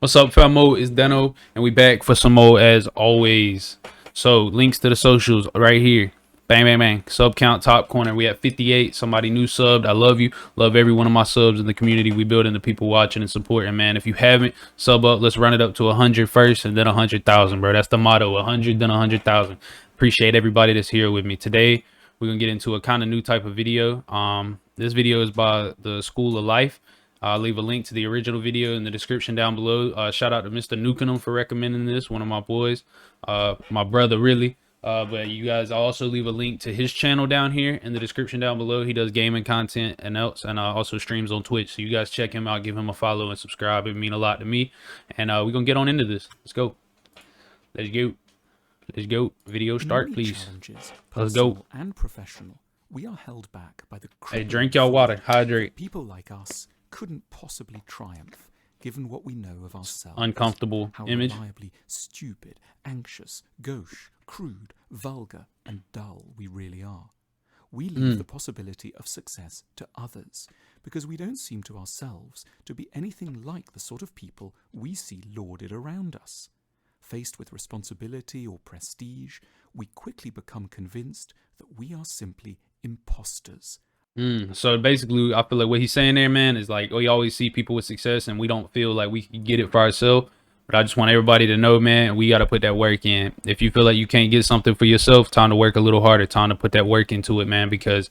What's up, Famo? It's Dano, and we back for some more as always. So, links to the socials right here. Bang, bang, bang. Sub count, top corner. We at 58. Somebody new subbed. I love you. Love every one of my subs in the community. We building the people watching and supporting, man. If you haven't, sub up. Let's run it up to 100 first and then 100,000, bro. That's the motto. 100, then 100,000. Appreciate everybody that's here with me. Today, we're going to get into a kind of new type of video. This video is by the School of Life. I'll leave a link to the original video in the description down below. Shout out to Mr. Nukenham for recommending this, one of my boys, my brother, really. But you guys, I'll also leave a link to his channel down here in the description down below. He does gaming content and else, and also streams on Twitch. So you guys check him out, give him a follow and subscribe. It would mean a lot to me. And we're going to get on into this. Let's go. Let's go. Let's go. Video start, please. Let's go. And professional, we are held back by the Hey, drink y'all water. Hydrate. people like us couldn't possibly triumph, given what we know of ourselves. Uncomfortable how image. reliably stupid, anxious, gauche, crude, vulgar, and dull we really are. We leave the possibility of success to others, because we don't seem to ourselves to be anything like the sort of people we see lauded around us. Faced with responsibility or prestige, we quickly become convinced that we are simply imposters. So basically, I feel like what he's saying there, man, is like we always see people with success and we don't feel like we can get it for ourselves. But I just want everybody to know, man, we got to put that work in. If you feel like you can't get something for yourself, time to work a little harder, time to put that work into it, man, because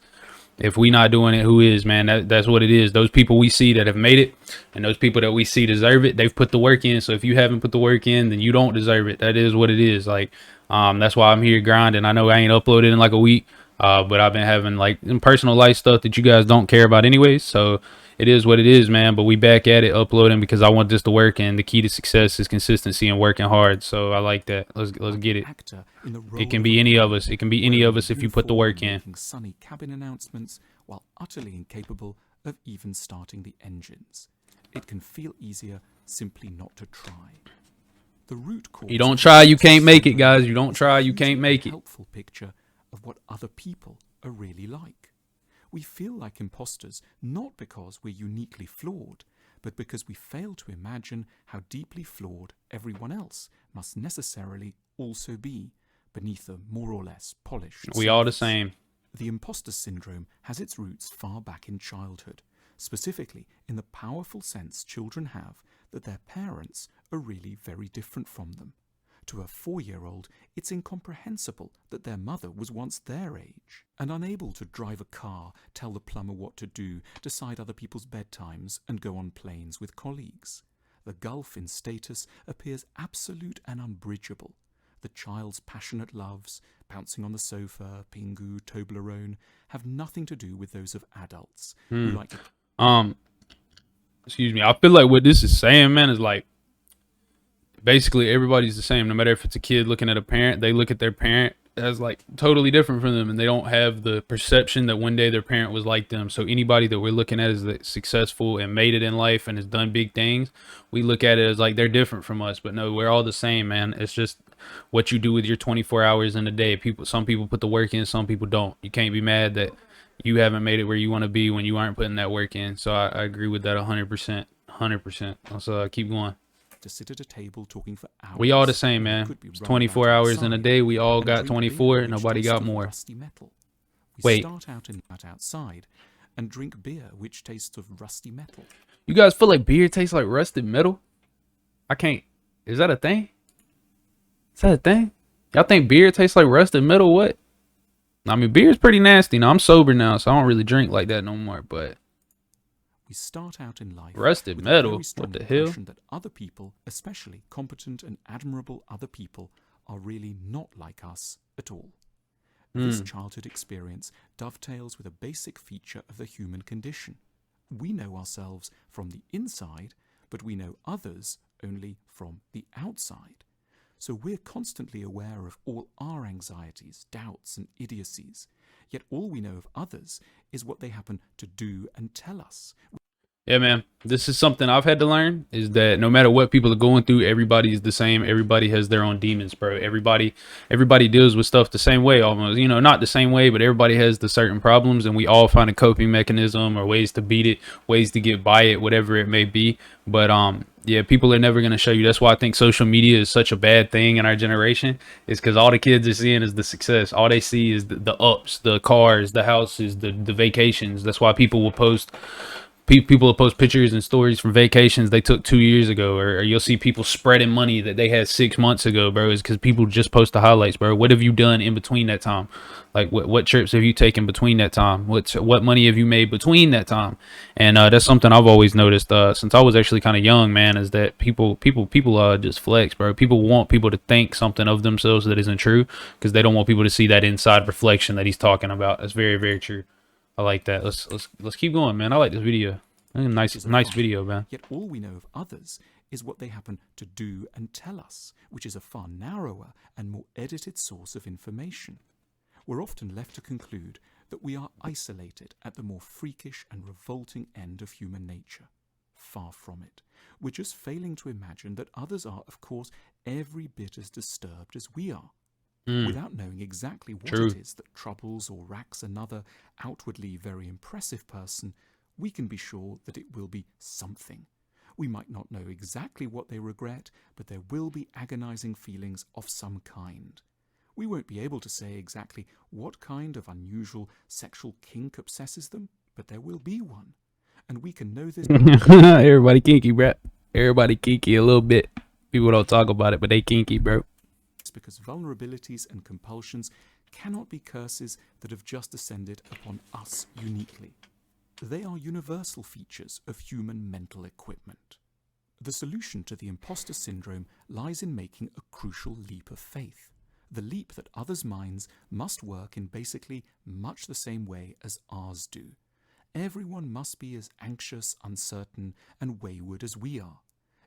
if we not doing it, who is, man? That's what it is. Those people we see that have made it and those people that we see deserve it, they've put the work in. So if you haven't put the work in, then you don't deserve it. That is what it is. Like, that's why I'm here grinding. I know I ain't uploaded in like a week. But I've been having like personal life stuff that you guys don't care about anyways. So it is what it is, man. But we back at it uploading because I want this to work. And the key to success is consistency and working hard. So I like that. Let's get it. It can be any of us. It can be any of us if you put the work in. Sunny cabin announcements while utterly incapable of even starting the engines. It can feel easier simply not to try. The root cause. You don't try, you can't make it, guys. You don't try, you can't make it. Helpful picture of what other people are really like. We feel like imposters not because we're uniquely flawed, but because we fail to imagine how deeply flawed everyone else must necessarily also be beneath a more or less polished We all the surface. same. The imposter syndrome has its roots far back in childhood, specifically in the powerful sense children have that their parents are really very different from them. To a 4-year-old, it's incomprehensible that their mother was once their age, and unable to drive a car, tell the plumber what to do, decide other people's bedtimes, and go on planes with colleagues. The gulf in status appears absolute and unbridgeable. The child's passionate loves, bouncing on the sofa, Pingu, Toblerone, have nothing to do with those of adults who like to... Excuse me. I feel like what this is saying, man, is like basically everybody's the same. No matter if it's a kid looking at a parent, they look at their parent as like totally different from them, and they don't have the perception that one day their parent was like them. So anybody that we're looking at as successful and made it in life and has done big things, we look at it as like they're different from us. But no, we're all the same, man. It's just what you do with your 24 hours in a day. Some people put the work in, some people don't. You can't be mad that you haven't made it where you want to be when you aren't putting that work in. So I agree with that 100%. 100%. So keep going. To sit at a table talking for hours. We all the same, man. It's 24 hours in a day. We all got 24. Nobody got more. We start out outside and drink beer which tastes of rusty metal. You guys feel like beer tastes like rusted metal? I can't. Is that a thing? Is that a thing? Y'all think beer tastes like rusted metal? What? I mean, beer's pretty nasty. Now I'm sober now, so I don't really drink like that no more. But we start out in life rusted metal. What the hell? That other people, especially competent and admirable other people, are really not like us at all. This childhood experience dovetails with a basic feature of the human condition. We know ourselves from the inside, but we know others only from the outside. So we're constantly aware of all our anxieties, doubts, and idiocies. Yet all we know of others is what they happen to do and tell us. Yeah, man. This is something I've had to learn is that no matter what people are going through, everybody is the same. Everybody has their own demons, bro. Everybody deals with stuff the same way almost. You know, not the same way, but everybody has the certain problems and we all find a coping mechanism or ways to beat it, ways to get by it, whatever it may be. But yeah, people are never going to show you. That's why I think social media is such a bad thing in our generation, is because all the kids are seeing is the success. All they see is the ups, the cars, the houses, the vacations. That's why people will post people will post pictures and stories from vacations they took 2 years ago, or you'll see people spreading money that they had 6 months ago, bro. Is because people just post the highlights, bro. What have you done in between that time? Like what trips have you taken between that time? What money have you made between that time? And that's something I've always noticed since I was actually kind of young, man, is that people just flex, bro. People want people to think something of themselves that isn't true because they don't want people to see that inside reflection that he's talking about. That's very, very true. I like that. Let's keep going, man. I like this video. Nice video, man. Yet all we know of others is what they happen to do and tell us, which is a far narrower and more edited source of information. We're often left to conclude that we are isolated at the more freakish and revolting end of human nature. Far from it. We're just failing to imagine that others are, of course, every bit as disturbed as we are. Without knowing exactly what it is that troubles or racks another outwardly very impressive person, we can be sure that it will be something. We might not know exactly what they regret, but there will be agonizing feelings of some kind. We won't be able to say exactly what kind of unusual sexual kink obsesses them, but there will be one. And we can know this. Everybody kinky, bro. Everybody kinky a little bit. People don't talk about it, but they kinky, bro. Because vulnerabilities and compulsions cannot be curses that have just descended upon us uniquely. They are universal features of human mental equipment. The solution to the imposter syndrome lies in making a crucial leap of faith, the leap that others' minds must work in basically much the same way as ours do. Everyone must be as anxious, uncertain, and wayward as we are.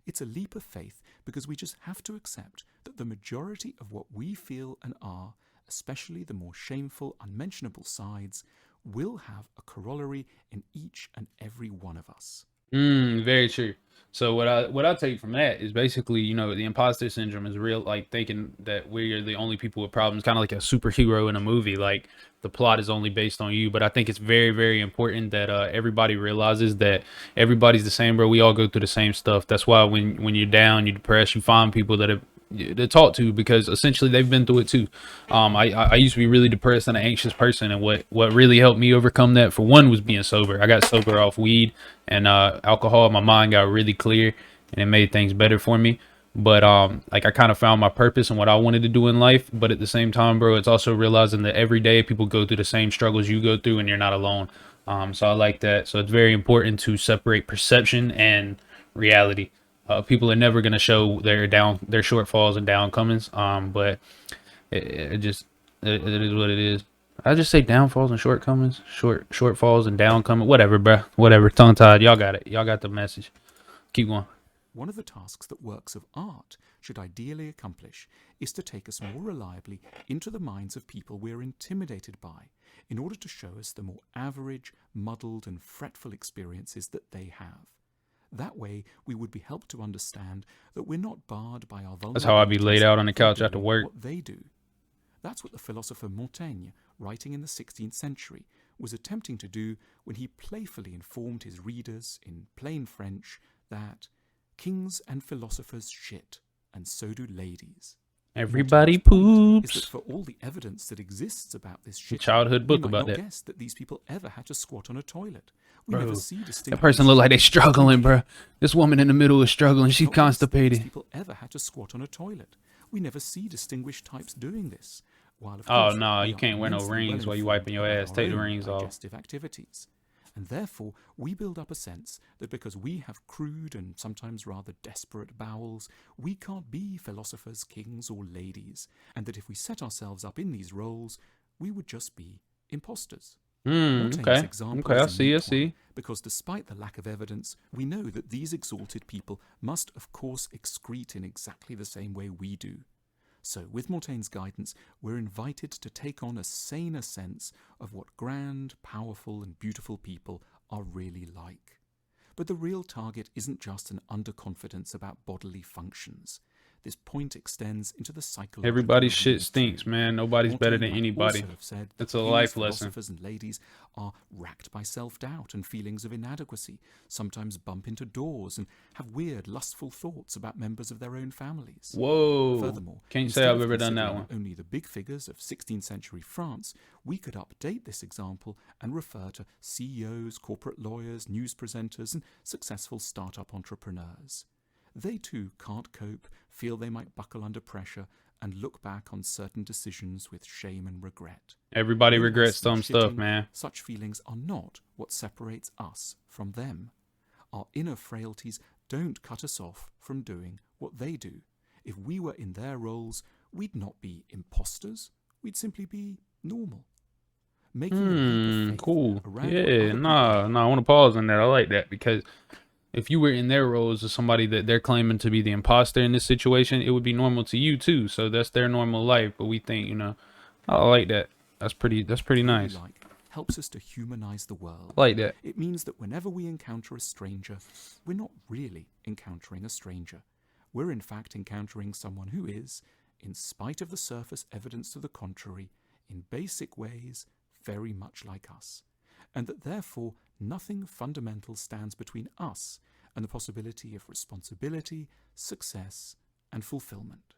It's a leap of faith because we just have to accept that the majority of what we feel and are, especially the more shameful, unmentionable sides, will have a corollary in each and every one of us. Very true. So what I take from that is basically, you know, the imposter syndrome is real, like thinking that we are the only people with problems, kind of like a superhero in a movie, like the plot is only based on you. But I think it's very, very important that everybody realizes that everybody's the same, bro. We all go through the same stuff. That's why when you're down, you're depressed, you find people that have to talk to because essentially they've been through it too. I used to be really depressed and an anxious person, and what really helped me overcome that for one was being sober. I got sober off weed and alcohol. My mind got really clear and it made things better for me. But like I kind of found my purpose and what I wanted to do in life. But at the same time, bro, it's also realizing that every day people go through the same struggles you go through and you're not alone. So I like that. So it's very important to separate perception and reality. People are never going to show their shortfalls and downcomings. But it is what it is. I just say downfalls and shortcomings, shortfalls and downcomings, whatever, bro. Whatever. Tongue tied. Y'all got it. Y'all got the message. Keep going. One of the tasks that works of art should ideally accomplish is to take us more reliably into the minds of people we're intimidated by, in order to show us the more average, muddled, and fretful experiences that they have. That way, we would be helped to understand that we're not barred by our vulnerabilities. That's how I'd be laid out on the couch after work. What they do. That's what the philosopher Montaigne, writing in the 16th century, was attempting to do when he playfully informed his readers in plain French that kings and philosophers shit, and so do ladies. Everybody poops. Is that for all the evidence that exists about this shit, childhood book we might about not that. guess that these people ever had to squat on a toilet. We Bro, never see distinct. that person look like they struggling, bro. This woman in the middle is struggling. She's constipated. These people ever had to squat on a toilet. We never see distinguished types doing this. While of Oh course, no, we you are can't wear no immensely rings while you wiping your well-informed ass. about Take the our own rings off. digestive activities. And therefore, we build up a sense that because we have crude and sometimes rather desperate bowels, we can't be philosophers, kings, or ladies, and that if we set ourselves up in these roles, we would just be imposters. Okay. Okay, I see. Because despite the lack of evidence, we know that these exalted people must, of course, excrete in exactly the same way we do. So, with Montaigne's guidance, we're invited to take on a saner sense of what grand, powerful, and beautiful people are really like. But the real target isn't just an underconfidence about bodily functions. This point extends into the psychological Everybody's arena shit stinks, too. man. Nobody's better Montaigne than might anybody. also have said That's that a these life lesson. philosophers and ladies are racked by self-doubt and feelings of inadequacy, sometimes bump into doors and have weird, lustful thoughts about members of their own families. Whoa. Furthermore, Can't say instead I've of ever done that considering one. only the big figures of 16th century France, we could update this example and refer to CEOs, corporate lawyers, news presenters, and successful startup entrepreneurs. They too can't cope, feel they might buckle under pressure, and look back on certain decisions with shame and regret. Everybody No regrets less than some stuff, shitting, man. such feelings are not what separates us from them. Our inner frailties don't cut us off from doing what they do. If we were in their roles, we'd not be imposters, we'd simply be normal. Making a leap of faith Cool. around what Yeah, other people nah, I want to pause on that. I like that because if you were in their roles as somebody that they're claiming to be the imposter in this situation, it would be normal to you too. So that's their normal life. But we think, I like that. That's pretty nice. helps us to humanize the world. I like that. It means that whenever we encounter a stranger, we're not really encountering a stranger. We're in fact encountering someone who is, in spite of the surface evidence to the contrary, in basic ways very much like us, and that therefore nothing fundamental stands between us and the possibility of responsibility, success, and fulfillment.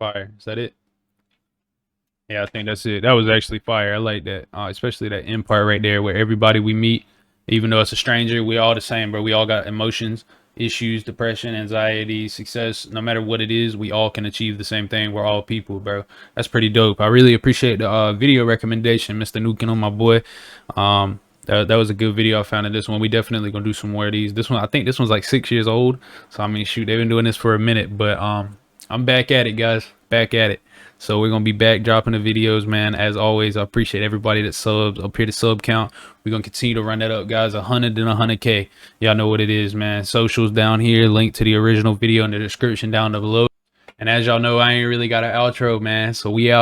Fire. Is that it? Yeah, I think that's it. That was actually fire. I like that. Especially that end part right there where everybody we meet, even though it's a stranger, we all the same, bro. We all got emotions, issues, depression, anxiety, success. No matter what it is, we all can achieve the same thing. We're all people, bro. That's pretty dope. I really appreciate the video recommendation, Mr. Nukin, on my boy. That was a good video I found in this one. We definitely gonna do some more of these. This one, I think this one's like 6 years old. So I mean, shoot, they've been doing this for a minute, but I'm back at it, guys. Back at it. So we're gonna be back dropping the videos, man. As always, I appreciate everybody that subs up here. The sub count, we're gonna continue to run that up, guys. 100 and 100K. Y'all know what it is, man. Socials down here, link to the original video in the description down below. And as y'all know, I ain't really got an outro, man. So we out.